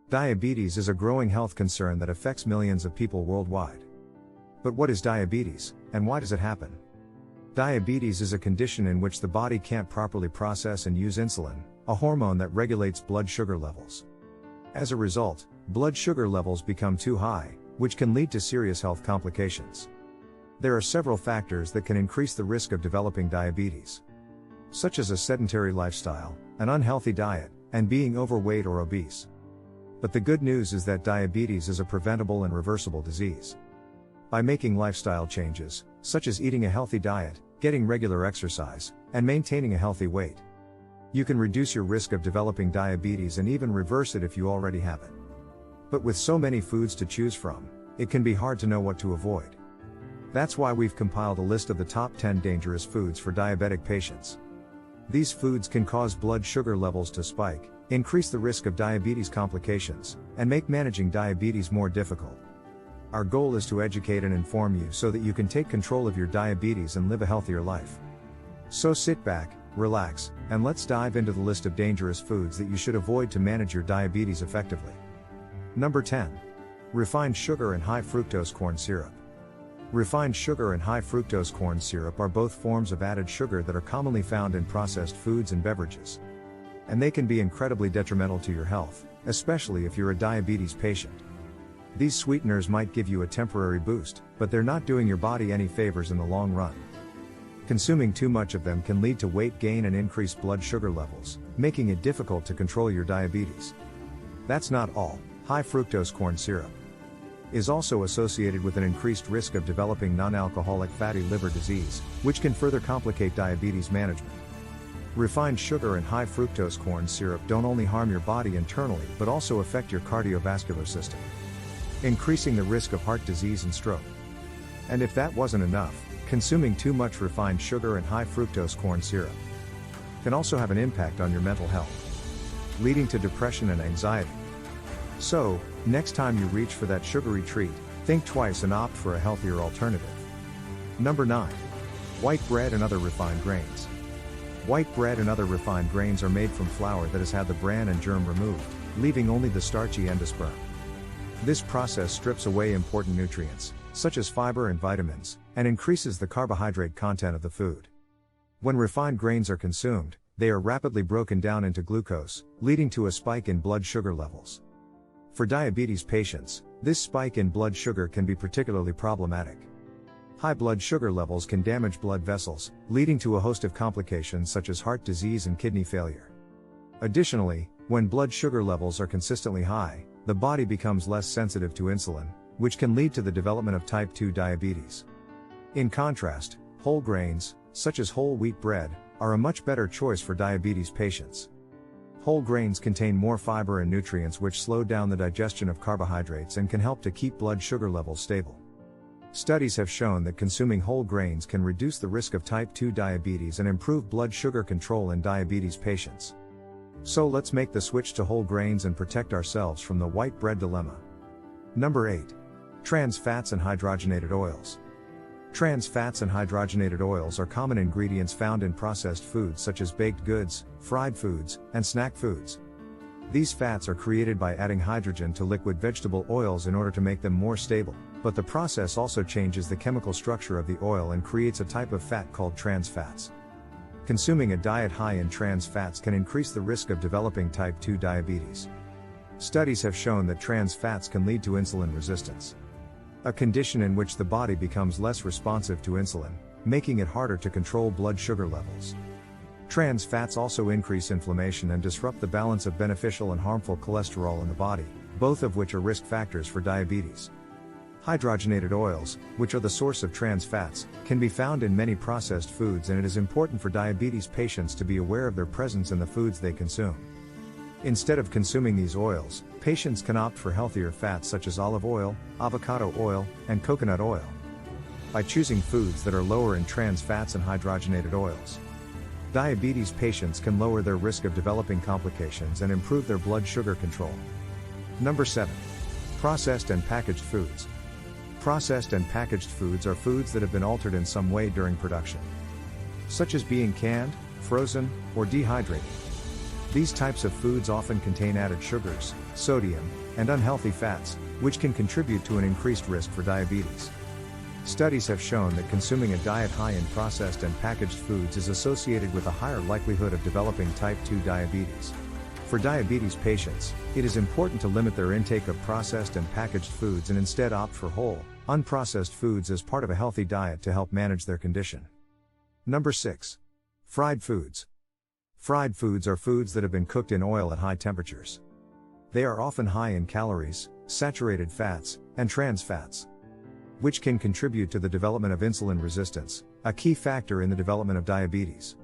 Diabetes is a growing health concern that affects millions of people worldwide. But what is diabetes, and why does it happen? Diabetes is a condition in which the body can't properly process and use insulin, a hormone that regulates blood sugar levels. As a result, blood sugar levels become too high, which can lead to serious health complications. There are several factors that can increase the risk of developing diabetes, such as a sedentary lifestyle, an unhealthy diet, and being overweight or obese. But the good news is that diabetes is a preventable and reversible disease. By making lifestyle changes, such as eating a healthy diet, getting regular exercise, and maintaining a healthy weight, you can reduce your risk of developing diabetes and even reverse it if you already have it. But with so many foods to choose from, it can be hard to know what to avoid. That's why we've compiled a list of the top 10 dangerous foods for diabetic patients. These foods can cause blood sugar levels to spike, increase the risk of diabetes complications, and make managing diabetes more difficult. Our goal is to educate and inform you so that you can take control of your diabetes and live a healthier life. So sit back, relax, and let's dive into the list of dangerous foods that you should avoid to manage your diabetes effectively. Number 10. Refined sugar and high fructose corn syrup. Refined sugar and high fructose corn syrup are both forms of added sugar that are commonly found in processed foods and beverages. And they can be incredibly detrimental to your health, especially if you're a diabetes patient. These sweeteners might give you a temporary boost, but they're not doing your body any favors in the long run. Consuming too much of them can lead to weight gain and increased blood sugar levels, making it difficult to control your diabetes. That's not all. High fructose corn syrup is also associated with an increased risk of developing non-alcoholic fatty liver disease, which can further complicate diabetes management. Refined sugar and high fructose corn syrup don't only harm your body internally but also affect your cardiovascular system, increasing the risk of heart disease and stroke. And if that wasn't enough, consuming too much refined sugar and high fructose corn syrup can also have an impact on your mental health, leading to depression and anxiety. So, next time you reach for that sugary treat, think twice and opt for a healthier alternative. Number 9. White bread and other refined grains. White bread and other refined grains are made from flour that has had the bran and germ removed, leaving only the starchy endosperm. This process strips away important nutrients, such as fiber and vitamins, and increases the carbohydrate content of the food. When refined grains are consumed, they are rapidly broken down into glucose, leading to a spike in blood sugar levels. For diabetes patients, this spike in blood sugar can be particularly problematic. High blood sugar levels can damage blood vessels, leading to a host of complications such as heart disease and kidney failure. Additionally, when blood sugar levels are consistently high, the body becomes less sensitive to insulin, which can lead to the development of type 2 diabetes. In contrast, whole grains, such as whole wheat bread, are a much better choice for diabetes patients. Whole grains contain more fiber and nutrients which slow down the digestion of carbohydrates and can help to keep blood sugar levels stable. Studies have shown that consuming whole grains can reduce the risk of type 2 diabetes and improve blood sugar control in diabetes patients. So let's make the switch to whole grains and protect ourselves from the white bread dilemma. Number 8. Trans fats and hydrogenated oils. Trans fats and hydrogenated oils are common ingredients found in processed foods such as baked goods, fried foods, and snack foods. These fats are created by adding hydrogen to liquid vegetable oils in order to make them more stable, but the process also changes the chemical structure of the oil and creates a type of fat called trans fats. Consuming a diet high in trans fats can increase the risk of developing type 2 diabetes. Studies have shown that trans fats can lead to insulin resistance, a condition in which the body becomes less responsive to insulin, making it harder to control blood sugar levels. Trans fats also increase inflammation and disrupt the balance of beneficial and harmful cholesterol in the body, both of which are risk factors for diabetes. Hydrogenated oils, which are the source of trans fats, can be found in many processed foods, and it is important for diabetes patients to be aware of their presence in the foods they consume. Instead of consuming these oils, patients can opt for healthier fats such as olive oil, avocado oil, and coconut oil. By choosing foods that are lower in trans fats and hydrogenated oils, diabetes patients can lower their risk of developing complications and improve their blood sugar control. Number 7. Processed and packaged foods. Processed and packaged foods are foods that have been altered in some way during production, such as being canned, frozen, or dehydrated. These types of foods often contain added sugars, sodium, and unhealthy fats, which can contribute to an increased risk for diabetes. Studies have shown that consuming a diet high in processed and packaged foods is associated with a higher likelihood of developing type 2 diabetes. For diabetes patients, it is important to limit their intake of processed and packaged foods and instead opt for whole, unprocessed foods as part of a healthy diet to help manage their condition. Number 6. Fried foods. Fried foods are foods that have been cooked in oil at high temperatures. They are often high in calories, saturated fats, and trans fats, which can contribute to the development of insulin resistance, a key factor in the development of diabetes.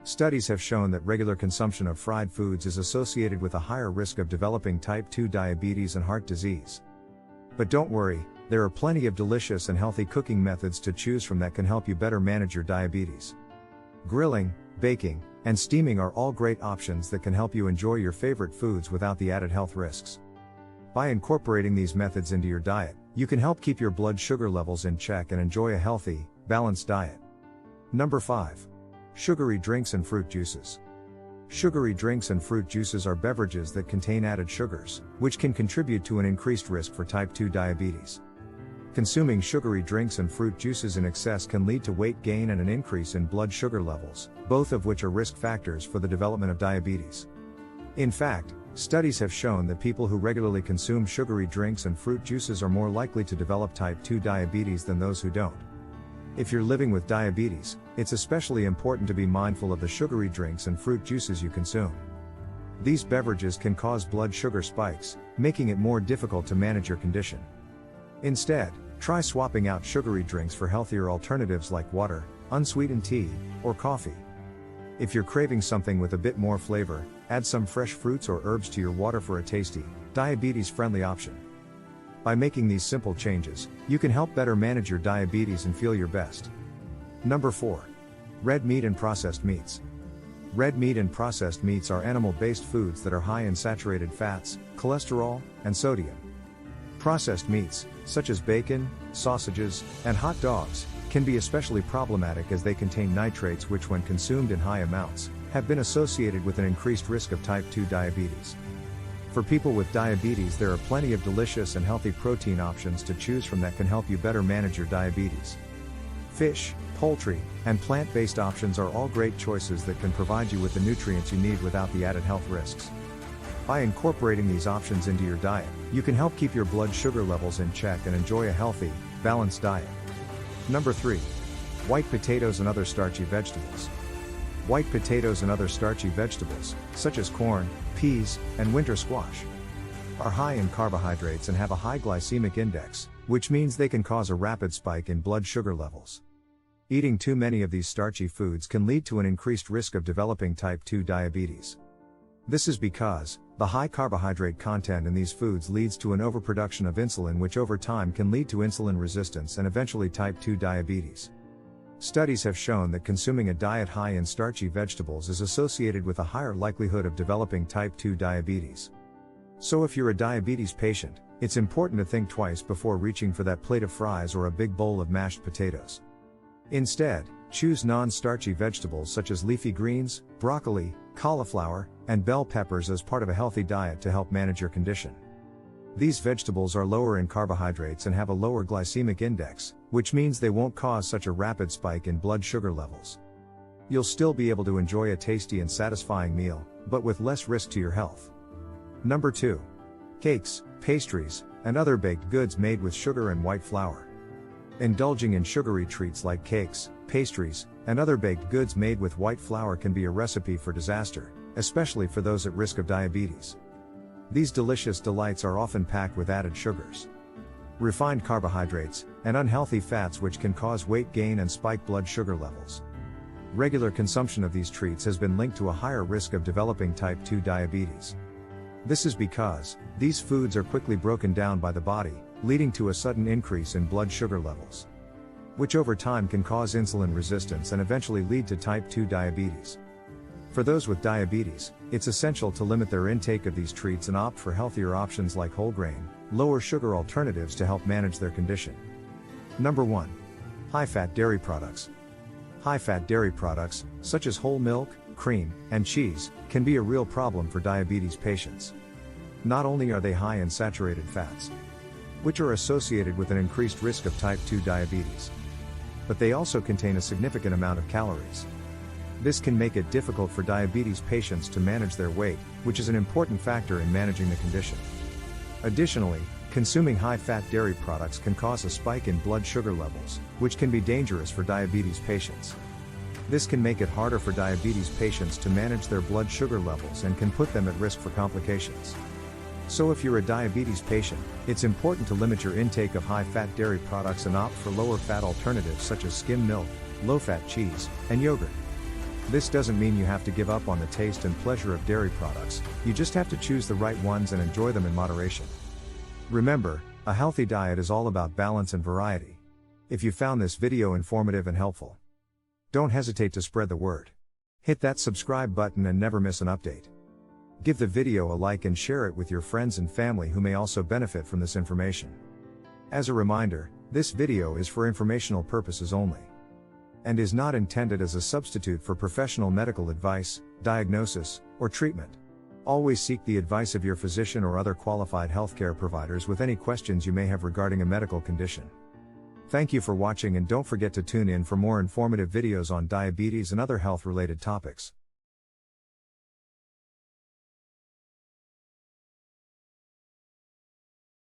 Studies have shown that regular consumption of fried foods is associated with a higher risk of developing type 2 diabetes and heart disease. But don't worry, there are plenty of delicious and healthy cooking methods to choose from that can help you better manage your diabetes. Grilling, baking, and steaming are all great options that can help you enjoy your favorite foods without the added health risks. By incorporating these methods into your diet, you can help keep your blood sugar levels in check and enjoy a healthy, balanced diet. Number 5. Sugary drinks and fruit juices. Sugary drinks and fruit juices are beverages that contain added sugars, which can contribute to an increased risk for type 2 diabetes. Consuming sugary drinks and fruit juices in excess can lead to weight gain and an increase in blood sugar levels, both of which are risk factors for the development of diabetes. In fact, studies have shown that people who regularly consume sugary drinks and fruit juices are more likely to develop type 2 diabetes than those who don't. If you're living with diabetes, it's especially important to be mindful of the sugary drinks and fruit juices you consume. These beverages can cause blood sugar spikes, making it more difficult to manage your condition. Instead, try swapping out sugary drinks for healthier alternatives like water, unsweetened tea, or coffee. If you're craving something with a bit more flavor, add some fresh fruits or herbs to your water for a tasty, diabetes-friendly option. By making these simple changes, you can help better manage your diabetes and feel your best. Number 4. Red meat and processed meats. Red meat and processed meats are animal-based foods that are high in saturated fats, cholesterol, and sodium. Processed meats, such as bacon, sausages, and hot dogs, can be especially problematic as they contain nitrates which, when consumed in high amounts, have been associated with an increased risk of type 2 diabetes. For people with diabetes, there are plenty of delicious and healthy protein options to choose from that can help you better manage your diabetes. Fish, poultry, and plant-based options are all great choices that can provide you with the nutrients you need without the added health risks. By incorporating these options into your diet, you can help keep your blood sugar levels in check and enjoy a healthy, balanced diet. Number 3. White potatoes and other starchy vegetables. White potatoes and other starchy vegetables, such as corn, peas, and winter squash, are high in carbohydrates and have a high glycemic index, which means they can cause a rapid spike in blood sugar levels. Eating too many of these starchy foods can lead to an increased risk of developing type 2 diabetes. This is because the high carbohydrate content in these foods leads to an overproduction of insulin, which over time can lead to insulin resistance and eventually type 2 diabetes. Studies have shown that consuming a diet high in starchy vegetables is associated with a higher likelihood of developing type 2 diabetes. So if you're a diabetes patient, it's important to think twice before reaching for that plate of fries or a big bowl of mashed potatoes. Instead, choose non-starchy vegetables such as leafy greens, broccoli, cauliflower, and bell peppers as part of a healthy diet to help manage your condition. These vegetables are lower in carbohydrates and have a lower glycemic index, which means they won't cause such a rapid spike in blood sugar levels. You'll still be able to enjoy a tasty and satisfying meal, but with less risk to your health. Number 2. Cakes, pastries, and other baked goods made with sugar and white flour. Indulging in sugary treats like cakes, pastries, and other baked goods made with white flour can be a recipe for disaster, especially for those at risk of diabetes. These delicious delights are often packed with added sugars, refined carbohydrates, and unhealthy fats which can cause weight gain and spike blood sugar levels. Regular consumption of these treats has been linked to a higher risk of developing type 2 diabetes. This is because these foods are quickly broken down by the body, leading to a sudden increase in blood sugar levels, which over time can cause insulin resistance and eventually lead to type 2 diabetes. For those with diabetes, it's essential to limit their intake of these treats and opt for healthier options like whole grain, lower sugar alternatives to help manage their condition. Number 1. High-fat dairy products. High-fat dairy products, such as whole milk, cream, and cheese, can be a real problem for diabetes patients. Not only are they high in saturated fats, which are associated with an increased risk of type 2 diabetes, but they also contain a significant amount of calories. This can make it difficult for diabetes patients to manage their weight, which is an important factor in managing the condition. Additionally, consuming high-fat dairy products can cause a spike in blood sugar levels, which can be dangerous for diabetes patients. This can make it harder for diabetes patients to manage their blood sugar levels and can put them at risk for complications. So if you're a diabetes patient, it's important to limit your intake of high-fat dairy products and opt for lower-fat alternatives such as skim milk, low-fat cheese, and yogurt. This doesn't mean you have to give up on the taste and pleasure of dairy products, you just have to choose the right ones and enjoy them in moderation. Remember, a healthy diet is all about balance and variety. If you found this video informative and helpful, don't hesitate to spread the word. Hit that subscribe button and never miss an update. Give the video a like and share it with your friends and family who may also benefit from this information. As a reminder, this video is for informational purposes only, and is not intended as a substitute for professional medical advice, diagnosis, or treatment. Always seek the advice of your physician or other qualified healthcare providers with any questions you may have regarding a medical condition. Thank you for watching, and don't forget to tune in for more informative videos on diabetes and other health-related topics.